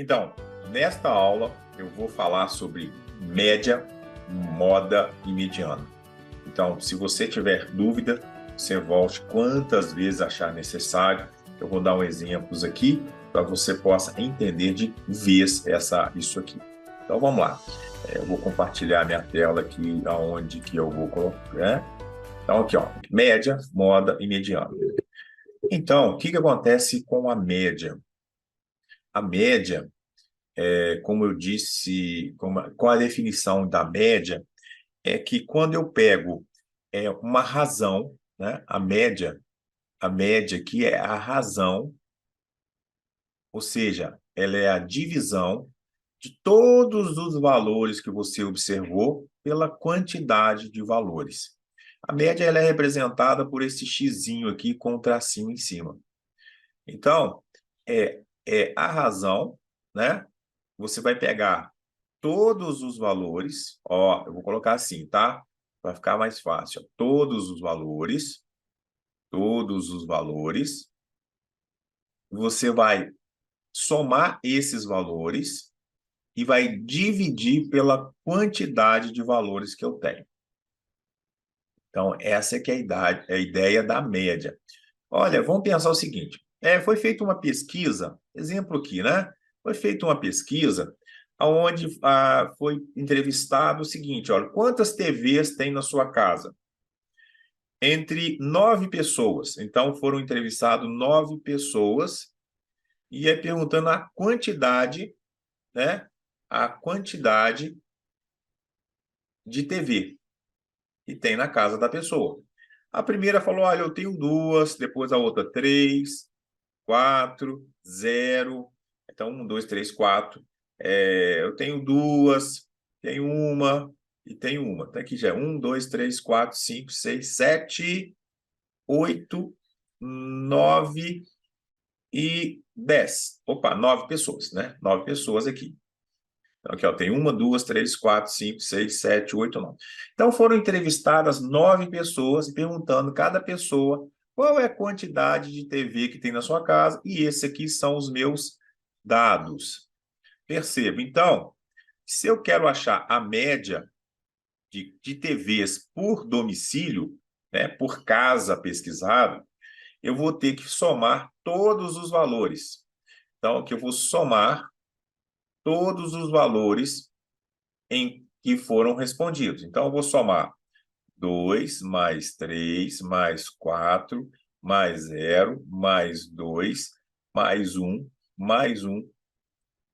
Então, nesta aula eu vou falar sobre média, moda e mediana. Então, se você tiver dúvida, você volte quantas vezes achar necessário. Eu vou dar um exemplos aqui para você possa entender de vez isso aqui. Então, vamos lá. Eu vou compartilhar minha tela aqui, aonde que eu vou colocar, né? Então, aqui, ó, média, moda e mediana. Então, o que acontece com a média? A média, como eu disse, com a definição da média, é que quando eu pego uma razão, né, a média aqui é a razão, ou seja, ela é a divisão de todos os valores que você observou pela quantidade de valores. A média ela é representada por esse xizinho aqui com o tracinho em cima. Então, é a razão, né? Você vai pegar todos os valores, ó, eu vou colocar assim, tá? Vai ficar mais fácil. Todos os valores, você vai somar esses valores e vai dividir pela quantidade de valores que eu tenho. Então, essa é que é a ideia da média. Olha, vamos pensar o seguinte, foi feita uma pesquisa, exemplo aqui, né? Foi feita uma pesquisa onde foi entrevistado o seguinte, olha, quantas TVs tem na sua casa? Entre 9 pessoas. Então, foram entrevistadas 9 pessoas e é perguntando a quantidade, né? A quantidade de TV que tem na casa da pessoa. A primeira falou, olha, eu tenho 2, depois a outra 3, 4, 0. Então, 1, 2, 3, 4. Eu tenho 2, tenho uma e tenho uma. Então, aqui já é 1, 2, 3, 4, 5, 6, 7, 8, 9 e 10. Opa, 9 pessoas, né? 9 pessoas aqui. Então, aqui, ó, tem 1, 2, 3, 4, 5, 6, 7, 8, 9. Então, foram entrevistadas 9 pessoas e perguntando cada pessoa qual é a quantidade de TV que tem na sua casa, e esses aqui são os meus dados. Perceba, então, se eu quero achar a média de TVs por domicílio, né, por casa pesquisada, eu vou ter que somar todos os valores. Então, aqui eu vou somar todos os valores em que foram respondidos. Então, eu vou somar 2 mais 3 mais 4 mais 0 mais 2 mais 1 mais 1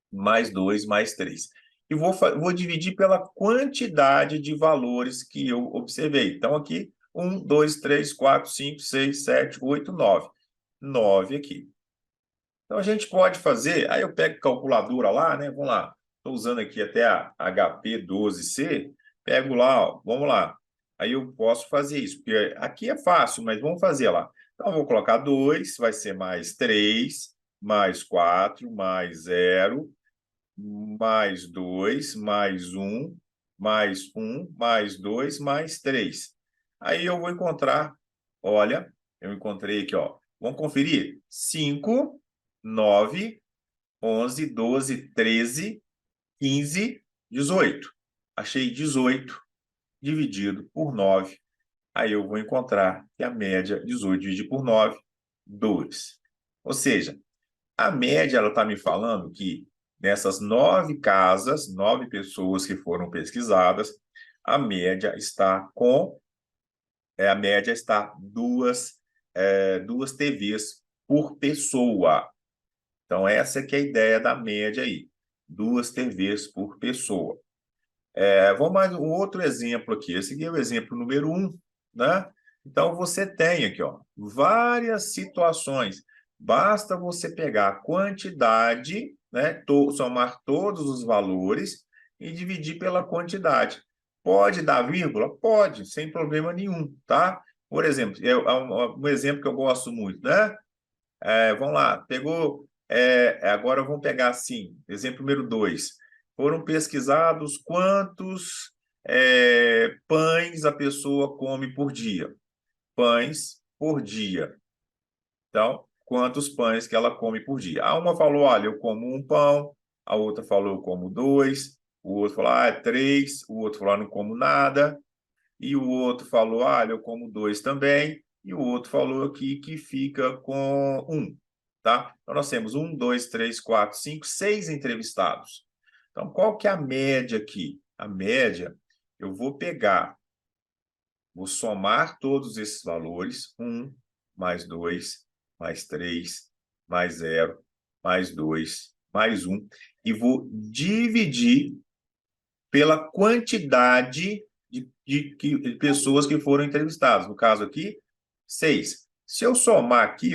mais 2 mais 3. E vou dividir pela quantidade de valores que eu observei. Então, aqui, 1, 2, 3, 4, 5, 6, 7, 8, 9. 9 aqui. Então, a gente pode fazer, aí eu pego calculadora lá, né? Vamos lá. Estou usando aqui até a HP12C, pego lá, ó, vamos lá. Aí eu posso fazer isso, porque aqui é fácil, mas vamos fazer lá. Então, eu vou colocar 2, vai ser mais 3, mais 4, mais 0, mais 2, mais 1, mais 1, mais 2, mais 3. Aí eu vou encontrar, olha, eu encontrei aqui, ó. Vamos conferir? 5, 9, 11, 12, 13, 15, 18. Achei 18 dividido por 9. Aí eu vou encontrar que a média 18 dividido por 9, 2. Ou seja, a média ela está me falando que nessas 9 casas, 9 pessoas que foram pesquisadas, a média está duas TVs por pessoa. Então, essa que é a ideia da média aí. 2 TVs por pessoa. Vamos mais um outro exemplo aqui. Esse aqui é o exemplo número 1, né? Então, você tem aqui, ó, várias situações. Basta você pegar a quantidade, né, somar todos os valores e dividir pela quantidade. Pode dar vírgula? Pode, sem problema nenhum, tá? Por exemplo, um exemplo que eu gosto muito, né? Vamos lá, pegou. Agora vamos pegar assim, exemplo número 2. Foram pesquisados quantos pães a pessoa come por dia. Pães por dia. Então, quantos pães que ela come por dia? Uma falou, olha, eu como um pão. a outra falou eu como 2, o outro falou, é 3, o outro falou, não como nada, e o outro falou, eu como 2 também, e o outro falou aqui que fica com 1, tá? Então, nós temos 1, 2, 3, 4, 5, 6 entrevistados. Então, qual que é a média aqui? A média, eu vou somar todos esses valores, 1, mais 2, mais 3, mais 0, mais 2, mais 1, e vou dividir pela quantidade de pessoas que foram entrevistadas. No caso aqui, 6. Se eu somar aqui,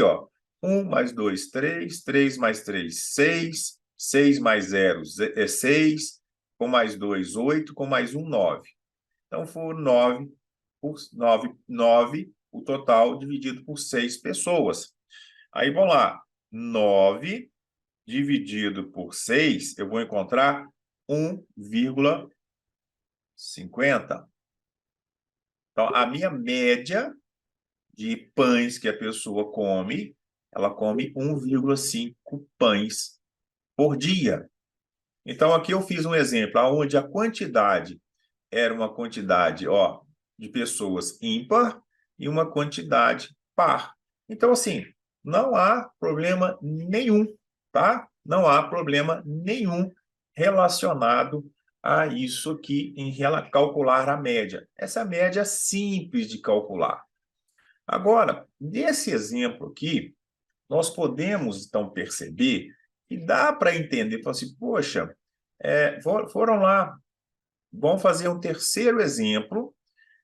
1 mais 2, 3, 3 mais 3, 6, 6 mais 0 é 6, com mais 2, 8, com mais 1, 9. Então, for 9, o total dividido por 6 pessoas. Aí, vamos lá. 9 dividido por 6, eu vou encontrar 1,50. Então, a minha média de pães que a pessoa come, ela come 1,5 pães por dia. Então, aqui eu fiz um exemplo onde a quantidade era uma quantidade, de pessoas ímpar e uma quantidade par. Então, assim, não há problema nenhum, tá? Não há problema nenhum relacionado a isso aqui em calcular a média. Essa média é simples de calcular. Agora, nesse exemplo aqui, nós podemos, então, perceber que dá para entender, falar assim, poxa, foram lá, vamos fazer um terceiro exemplo.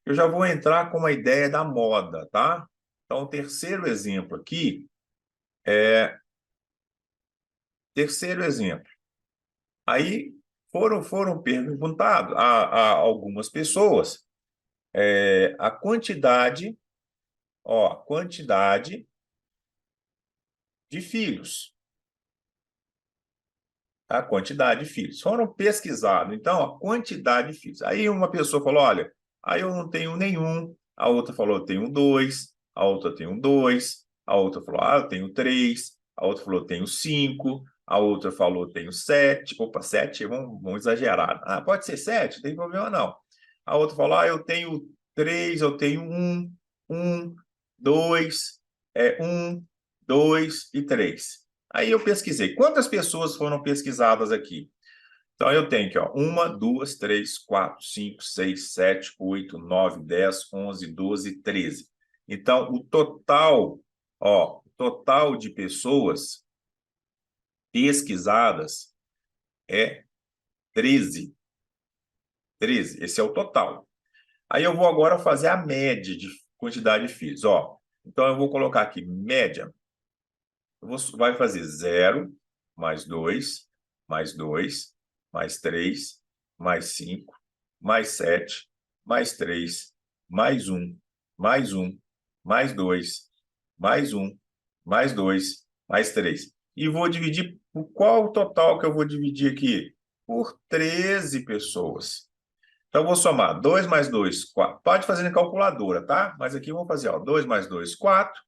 Eu já vou entrar com a ideia da moda, tá? Então, o terceiro exemplo aqui terceiro exemplo. Aí foram perguntados a algumas pessoas a quantidade de filhos. A quantidade de filhos. Foram pesquisados, então, a quantidade de filhos. Aí uma pessoa falou, olha, aí eu não tenho nenhum. A outra falou, eu tenho 2. A outra tem 2. A outra falou, eu tenho 3. A outra falou, eu tenho 5. A outra falou, eu tenho 7. Opa, 7, vamos exagerar. Pode ser 7, não tem problema não. A outra falou, eu tenho 3, eu tenho 1, 2, 1, 2 e 3. Aí eu pesquisei. Quantas pessoas foram pesquisadas aqui? Então, eu tenho aqui, 1, 2, 3, 4, 5, 6, 7, 8, 9, 10, 11, 12, 13. Então, o total de pessoas pesquisadas é 13. 13, esse é o total. Aí eu vou agora fazer a média de quantidade de filhos. Então, eu vou colocar aqui média. Vai fazer 0, mais 2, mais 2, mais 3, mais 5, mais 7, mais 3, mais 1, mais 1, mais 2, mais 1, mais 2, mais 3. E vou dividir por qual o total que eu vou dividir aqui? Por 13 pessoas. Então, eu vou somar 2 mais 2, 4. Pode fazer na calculadora, tá? Mas aqui eu vou fazer 2 mais 2, 4.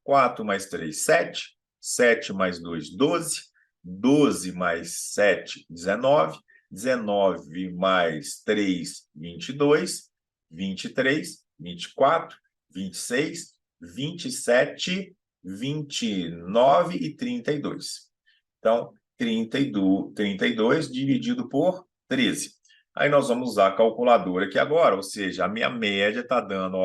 4 mais 3, 7. 7 mais 2, 12. 12 mais 7, 19. 19 mais 3, 22. 23, 24, 26, 27, 29 e 32. Então, 32 dividido por 13. Aí nós vamos usar a calculadora aqui agora, ou seja, a minha média está dando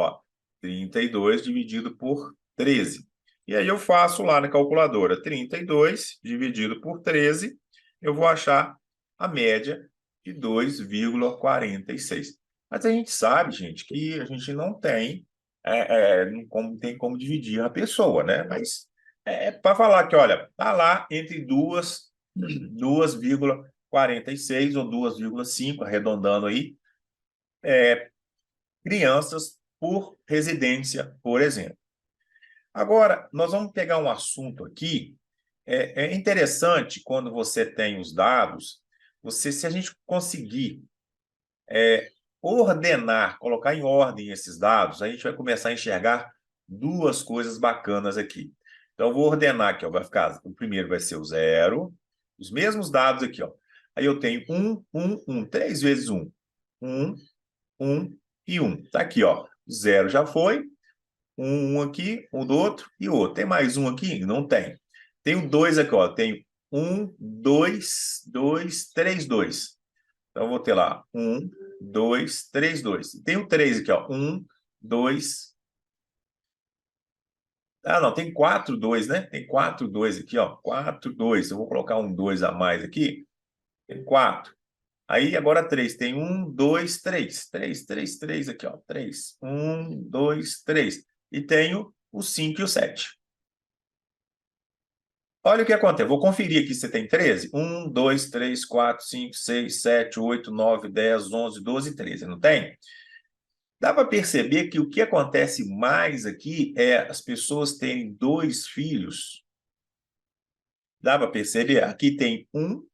32 dividido por 13. E aí eu faço lá na calculadora 32 dividido por 13, eu vou achar a média de 2,46. Mas a gente sabe, gente, que a gente não tem, não tem como dividir a pessoa, né? Mas para falar que, olha, está lá entre 2,46 ou 2,5, arredondando aí, crianças por residência, por exemplo. Agora, nós vamos pegar um assunto aqui. É interessante quando você tem os dados, se a gente conseguir ordenar, colocar em ordem esses dados, a gente vai começar a enxergar duas coisas bacanas aqui. Então, eu vou ordenar aqui, vai ficar, o primeiro vai ser o 0, Os mesmos dados aqui, ó. Aí eu tenho 1, 1, 1. 3 vezes 1. 1, 1 e 1. Tá aqui, ó. 0 já foi. Um aqui, um do outro e o outro. Tem mais um aqui? Não tem. Tenho 2 aqui, ó. Tenho 1, 2, 2, 3, 2. Então, eu vou ter lá 1, 2, 3, 2. Tenho 3 aqui, ó. 1, 2. Ah, não, tem 4, 2, né? Tem 4, 2 aqui, ó. 4, 2. Eu vou colocar um 2 a mais aqui. Tem 4. Aí, agora 3. Tem 1, 2, 3. 3, 3, 3 aqui, ó. 3. 1, 2, 3. E tenho o 5 e o 7. Olha o que acontece. Vou conferir aqui se você tem 13. 1, 2, 3, 4, 5, 6, 7, 8, 9, 10, 11, 12, 13. Não tem? Dá para perceber que o que acontece mais aqui é as pessoas terem 2 filhos. Dá para perceber? Aqui tem 1,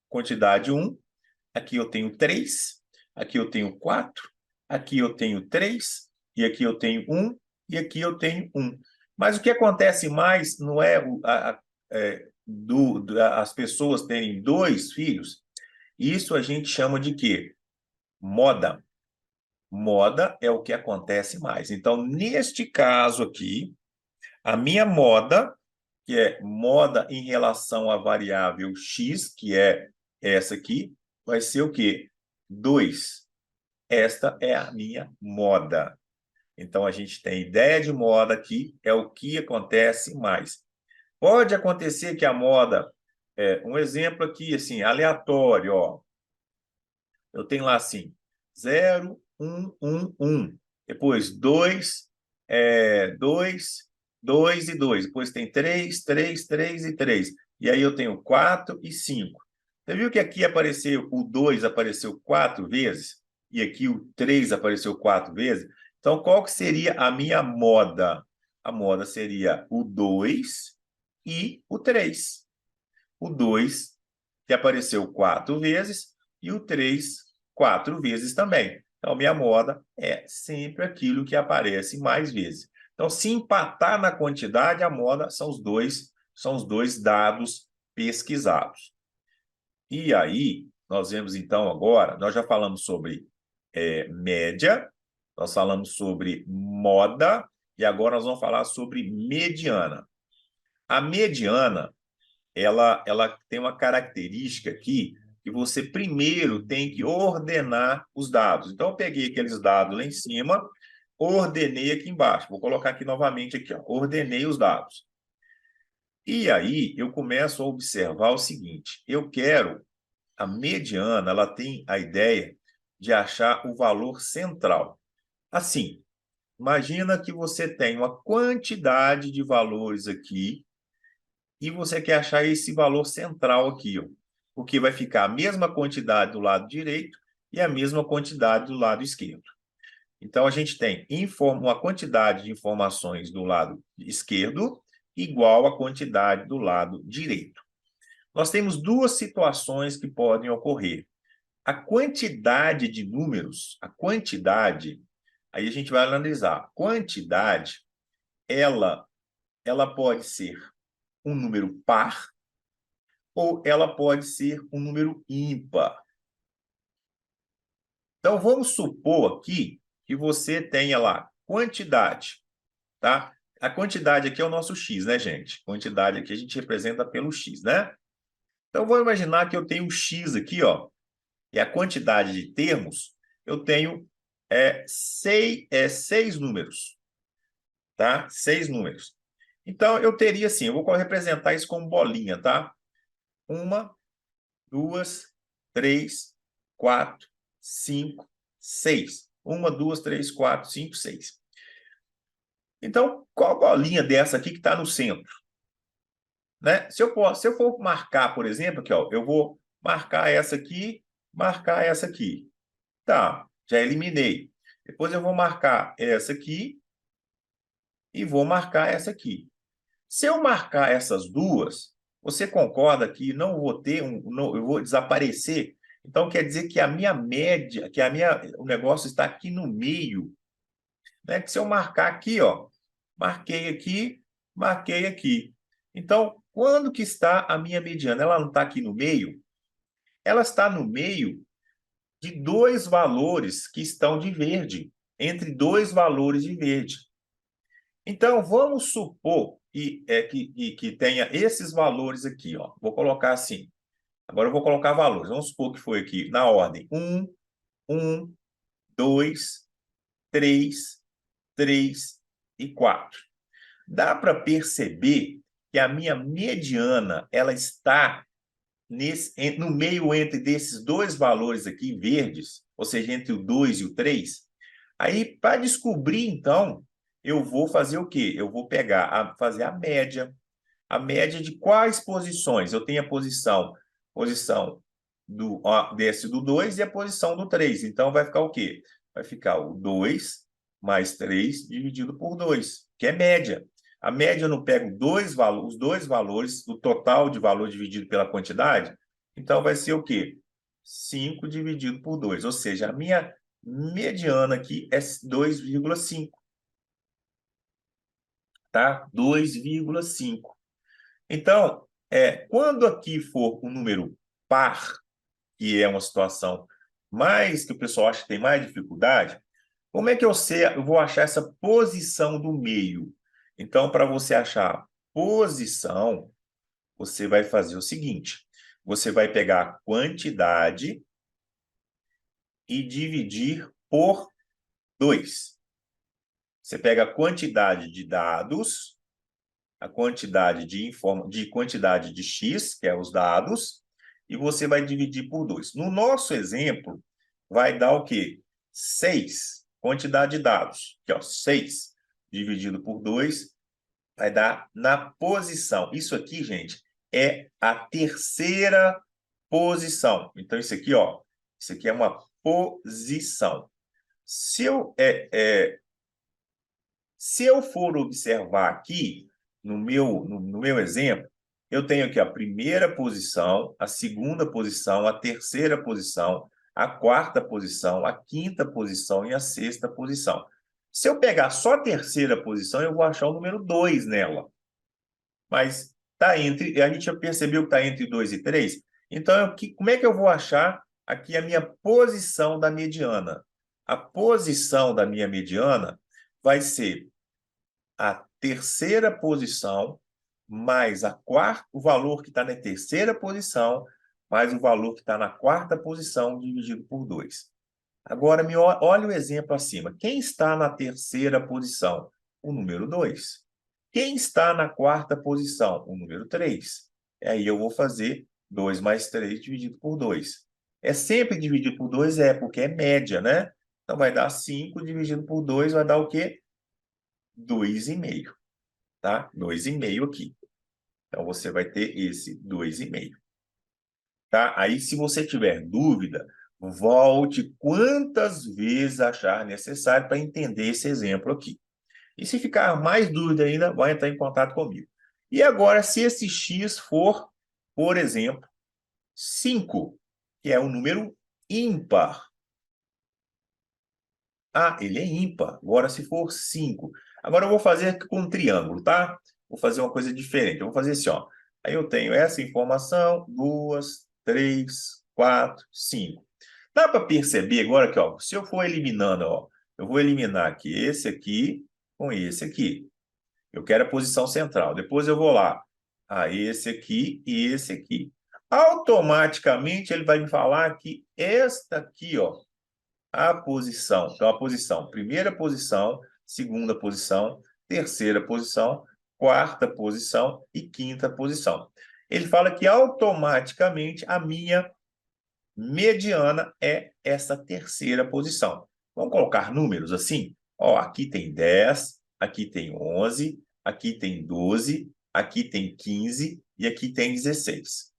quantidade 1. Aqui eu tenho 3. Aqui eu tenho 4. Aqui eu tenho 3. E aqui eu tenho 1. E aqui eu tenho 1. Mas o que acontece mais não é, as pessoas terem 2 filhos. Isso a gente chama de quê? Moda. Moda é o que acontece mais. Então, neste caso aqui, a minha moda, que é moda em relação à variável x, que é essa aqui, vai ser o quê? 2. Esta é a minha moda. Então, a gente tem ideia de moda aqui, é o que acontece mais. Pode acontecer que a moda, um exemplo aqui, assim, aleatório, ó. Eu tenho lá assim, 0, 1, 1, 1. Depois 2, 2, 2 e 2. Depois tem 3, 3, 3 e 3. E aí eu tenho 4 e 5. Você viu que aqui apareceu, o 2 apareceu 4 vezes? E aqui o 3 apareceu 4 vezes? Então, qual que seria a minha moda? A moda seria o 2 e o 3. O 2, que apareceu 4 vezes, e o 3, 4 vezes também. Então, minha moda é sempre aquilo que aparece mais vezes. Então, se empatar na quantidade, a moda são os dois dados pesquisados. E aí, nós vemos então agora, nós já falamos sobre média, nós falamos sobre moda, e agora nós vamos falar sobre mediana. A mediana, ela tem uma característica aqui que você primeiro tem que ordenar os dados. Então, eu peguei aqueles dados lá em cima, ordenei aqui embaixo. Vou colocar aqui novamente, aqui, ó, ordenei os dados. E aí, eu começo a observar o seguinte, eu quero, a mediana, ela tem a ideia de achar o valor central. Assim, imagina que você tem uma quantidade de valores aqui, e você quer achar esse valor central aqui, ó, porque vai ficar a mesma quantidade do lado direito e a mesma quantidade do lado esquerdo. Então, a gente tem uma quantidade de informações do lado esquerdo igual à quantidade do lado direito. Nós temos duas situações que podem ocorrer. A quantidade de números, aí a gente vai analisar. Quantidade, ela pode ser um número par, ou ela pode ser um número ímpar. Então, vamos supor aqui que você tenha lá quantidade, tá? A quantidade aqui é o nosso x, né, gente? Quantidade aqui a gente representa pelo x, né? Então, vou imaginar que eu tenho um x aqui, ó, e a quantidade de termos, eu tenho seis números, tá? 6 números. Então, eu teria assim, eu vou representar isso como bolinha, tá? 1, 2, 3, 4, 5, 6. 1, 2, 3, 4, 5, 6. Então, qual bolinha dessa aqui que está no centro? Né? Se eu for marcar, por exemplo, aqui, ó, eu vou marcar essa aqui. Tá, já eliminei. Depois eu vou marcar essa aqui e vou marcar essa aqui. Se eu marcar essas duas, você concorda que não vou ter eu vou desaparecer? Então quer dizer que a minha média, o negócio está aqui no meio, né? Que se eu marcar aqui, ó, marquei aqui. Então Quando que está a minha mediana? Ela não está aqui no meio? Ela está no meio de dois valores que estão de verde, entre dois valores de verde. Então, vamos supor que tenha esses valores aqui, ó. Vou colocar assim. Agora eu vou colocar valores. Vamos supor que foi aqui na ordem 1, 2, 3, 3 e 4. Dá para perceber que a minha mediana ela está no meio entre desses dois valores aqui verdes, ou seja, entre o 2 e o 3. Aí, para descobrir, então, eu vou fazer o quê? Eu vou fazer a média de quais posições? Eu tenho a posição desse do 2 e a posição do 3. Então, vai ficar o quê? Vai ficar o 2 mais 3 dividido por 2, que é média. A média eu não pego os dois valores, o total de valor dividido pela quantidade. Então, vai ser o quê? 5 dividido por 2. Ou seja, a minha mediana aqui é 2,5. Tá? 2,5. Então, quando aqui for um número par, que é uma situação mais que o pessoal acha que tem mais dificuldade, como é que eu vou achar essa posição do meio? Então, para você achar a posição, você vai fazer o seguinte: você vai pegar a quantidade e dividir por 2. Você pega a quantidade de dados, a quantidade de quantidade de x, que é os dados, e você vai dividir por 2. No nosso exemplo, vai dar o quê? 6, quantidade de dados. Aqui, ó, 6 dividido por 2 vai dar na posição. Isso aqui, gente, é a terceira posição. Então, isso aqui é uma posição. Se eu, se eu for observar aqui, no meu exemplo, eu tenho aqui a primeira posição, a segunda posição, a terceira posição, a quarta posição, a quinta posição e a sexta posição. Se eu pegar só a terceira posição, eu vou achar o número 2 nela. Mas a gente já percebeu que está entre 2 e 3. Então, como é que eu vou achar aqui a minha posição da mediana? A posição da minha mediana vai ser a terceira posição mais o valor que está na terceira posição mais o valor que está na quarta posição dividido por 2. Agora, olha o exemplo acima. Quem está na terceira posição? O número 2. Quem está na quarta posição? O número 3. Aí eu vou fazer 2 mais 3 dividido por 2. É sempre dividido por 2, porque é média, né? Então, vai dar 5 dividido por 2, vai dar o quê? 2,5, tá? 2,5 aqui. Então, você vai ter esse 2,5. Tá? Aí, se você tiver dúvida, volte quantas vezes achar necessário para entender esse exemplo aqui. E se ficar mais dúvida ainda, vai entrar em contato comigo. E agora, se esse x for, por exemplo, 5, que é um número ímpar. Ah, ele é ímpar. Agora, se for 5. Agora, eu vou fazer aqui com um triângulo, tá? Vou fazer uma coisa diferente. Eu vou fazer assim, ó. Aí eu tenho essa informação, 2, 3, 4, 5. Dá para perceber agora que, ó, se eu for eliminando, ó, eu vou eliminar aqui esse aqui com esse aqui. Eu quero a posição central. Depois eu vou lá, esse aqui e esse aqui. Automaticamente ele vai me falar que esta aqui, ó, a posição. Então, a posição, primeira posição, segunda posição, terceira posição, quarta posição e quinta posição. Ele fala que automaticamente a minha mediana é essa terceira posição. Vamos colocar números assim? Ó, aqui tem 10, aqui tem 11, aqui tem 12, aqui tem 15 e aqui tem 16.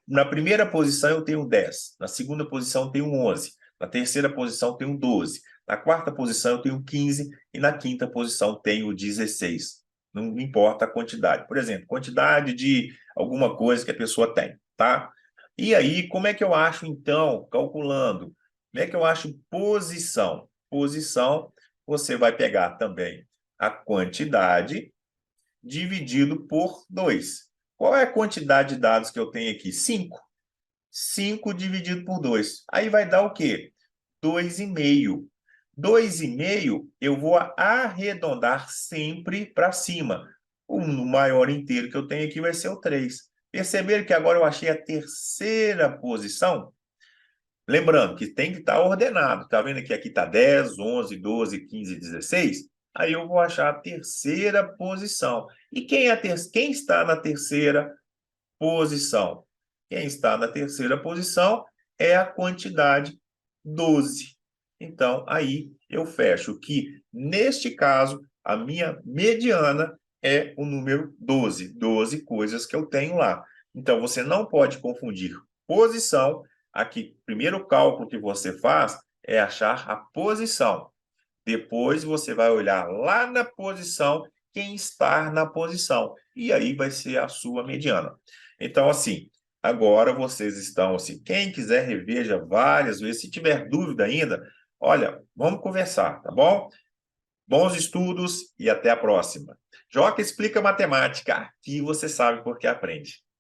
Na primeira posição eu tenho 10, na segunda posição eu tenho 11, na terceira posição eu tenho 12, na quarta posição eu tenho 15 e na quinta posição eu tenho 16. Não importa a quantidade. Por exemplo, quantidade de alguma coisa que a pessoa tem, tá? E aí, como é que eu acho, então, calculando? Como é que eu acho posição? Posição, você vai pegar também a quantidade dividido por 2. Qual é a quantidade de dados que eu tenho aqui? 5. 5 dividido por 2. Aí vai dar o quê? 2,5. 2,5 eu vou arredondar sempre para cima. O maior inteiro que eu tenho aqui vai ser o 3. Perceberam que agora eu achei a terceira posição? Lembrando que tem que estar ordenado. Tá vendo que aqui está 10, 11, 12, 15, 16? Aí eu vou achar a terceira posição. E quem está na terceira posição? Quem está na terceira posição é a quantidade 12. Então, aí eu fecho que, neste caso, a minha mediana é o número 12. 12 coisas que eu tenho lá. Então, você não pode confundir posição. Aqui, o primeiro cálculo que você faz é achar a posição. Depois você vai olhar lá na posição quem está na posição. E aí vai ser a sua mediana. Então, assim, agora vocês estão assim. Quem quiser reveja várias vezes. Se tiver dúvida ainda, olha, vamos conversar, tá bom? Bons estudos e até a próxima. Joca explica matemática. Aqui você sabe porque aprende.